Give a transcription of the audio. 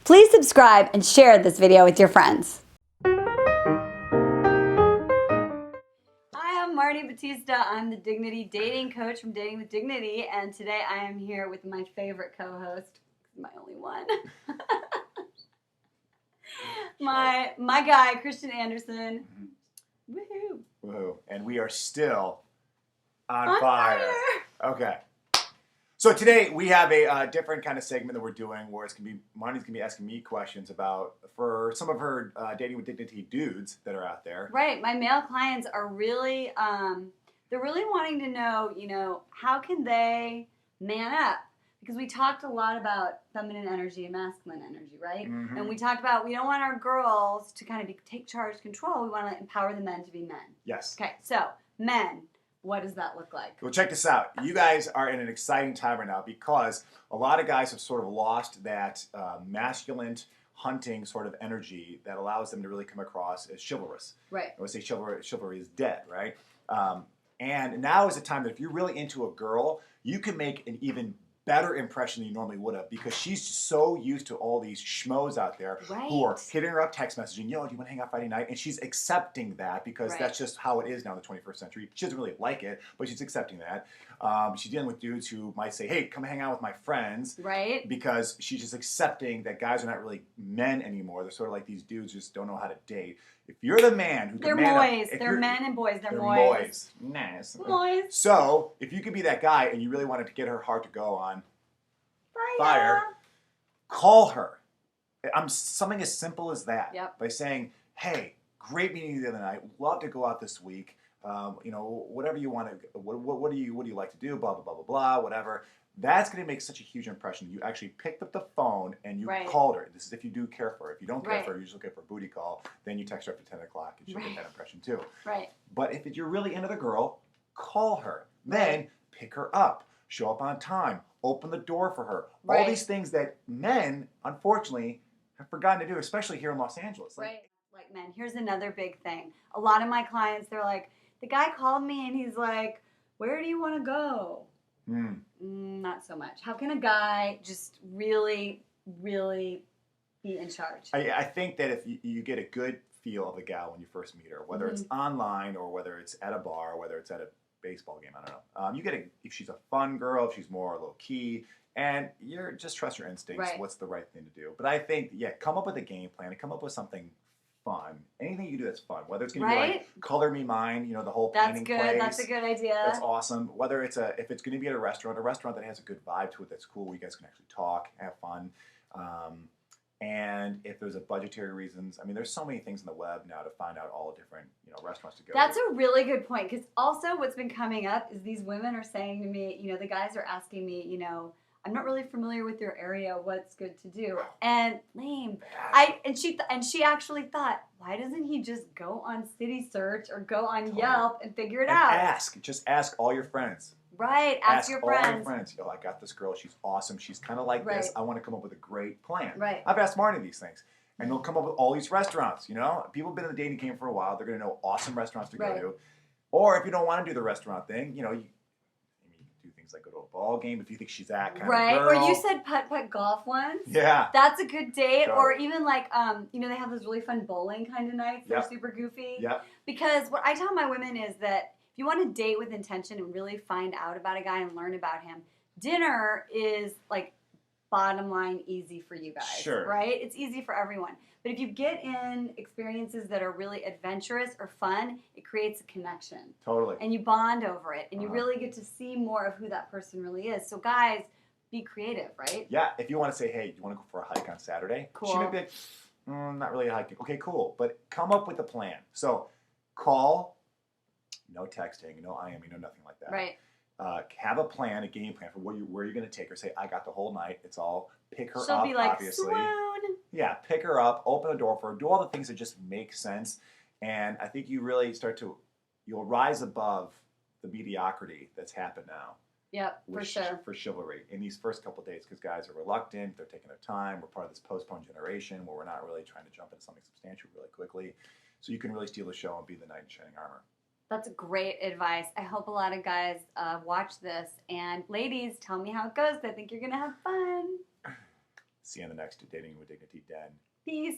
Please subscribe and share this video with your friends. Hi, I'm Marni Batista. I'm the Dignity Dating Coach from Dating with Dignity, and today I am here with my favorite co-host, my only one, my guy, Christian Anderson. Woohoo! Woohoo! And we are still on fire. Okay. So today we have a different kind of segment that we're doing where it's gonna be Marni's gonna be asking me questions about for some of her Dating with Dignity dudes that are out there. Right. My male clients are really they're really wanting to know, how can they man up? Because we talked a lot about feminine energy and masculine energy, right? Mm-hmm. And we talked about we don't want our girls to kind of take charge, control. We want to empower the men to be men. Yes. Okay. So men. What does that look like? Well, check this out. You guys are in an exciting time right now because a lot of guys have sort of lost that masculine hunting sort of energy that allows them to really come across as chivalrous. Right. I would say chivalry is dead, right? And now is the time that if you're really into a girl, you can make an even better impression than you normally would have because she's so used to all these schmoes out there who are hitting her up text messaging, yo, do you want to hang out Friday night? And she's accepting that because that's just how it is now in the 21st century. She doesn't really like it, but she's accepting that. She's dealing with dudes who might say, hey, come hang out with my friends. Right. Because she's just accepting that guys are not really men anymore. They're sort of like these dudes who just don't know how to date. If you're the man who can man moys. up, They're men and boys. They're moys. Nice. Moys. So if you could be that guy and you really wanted to get her heart to go on fire, call her. Something as simple as that. Yep. By saying, hey, great meeting you the other night. Love to go out this week. Whatever you want to. What do you like to do? Blah blah blah blah blah. Whatever. That's going to make such a huge impression. You actually picked up the phone and you called her. This is if you do care for her. If you don't care for her, you just look at for a booty call. Then you text her after 10 o'clock and she'll get that impression too. Right. But if you're really into the girl, call her. Then pick her up. Show up on time. Open the door for her. All these things that men, unfortunately, have forgotten to do, especially here in Los Angeles. Like men, here's another big thing. A lot of my clients, they're like, the guy called me and he's like, where do you want to go? Not so much. How can a guy just really, really be in charge? I think that if you get a good feel of a gal when you first meet her, whether it's online or whether it's at a bar, or whether it's at a baseball game, I don't know. You get if she's a fun girl, if she's more low key, and you're just trust your instincts. What's the right thing to do? But I think come up with a game plan and come up with something fun. Anything you do that's fun, whether it's going to be like color me mine, the whole painting place. That's a good idea. That's awesome. Whether it's if it's going to be at a restaurant that has a good vibe to it, that's cool. Where you guys can actually talk, have fun. And if there's a budgetary reasons, there's so many things on the web now to find out all the different, restaurants to go to. That's a really good point because also what's been coming up is these women are saying to me, the guys are asking me, I'm not really familiar with your area. What's good to do? And lame. She actually thought, why doesn't he just go on City Search or go on Yelp and figure it out? Just ask all your friends. Right, ask your friends. All your friends. I got this girl. She's awesome. She's kind of like this. I want to come up with a great plan. Right. I've asked Marni these things. And they'll come up with all these restaurants, People have been in the dating game for a while. They're going to know awesome restaurants to go to. Or if you don't want to do the restaurant thing, you can do things like go to a ball game if you think she's that kind of girl. Right, or you said putt-putt golf once. Yeah. That's a good date. Or even like, they have those really fun bowling kind of nights. They're super goofy. Yep. Because what I tell my women is that if you want to date with intention and really find out about a guy and learn about him, dinner is like bottom line easy for you guys. Sure. Right? It's easy for everyone. But if you get in experiences that are really adventurous or fun, it creates a connection. Totally. And you bond over it. And you really get to see more of who that person really is. So guys, be creative, right? Yeah. If you want to say, hey, do you want to go for a hike on Saturday? Cool. She may be like, not really a hike. Okay, cool. But come up with a plan. So call, no texting, no IMing, no nothing like that. Right. Have a plan, a game plan for where you're going to take her. Say, I got the whole night. It's all pick her up, She'll be like, obviously. swoon. Yeah, pick her up, open the door for her, do all the things that just make sense. And I think you really you'll rise above the mediocrity that's happened now. Yep, for sure. For chivalry in these first couple of days because guys are reluctant. They're taking their time. We're part of this postponed generation where we're not really trying to jump into something substantial really quickly. So you can really steal the show and be the knight in shining armor. That's great advice. I hope a lot of guys watch this. And ladies, tell me how it goes. I think you're going to have fun. See you on the next Dating with Dignity Den. Peace.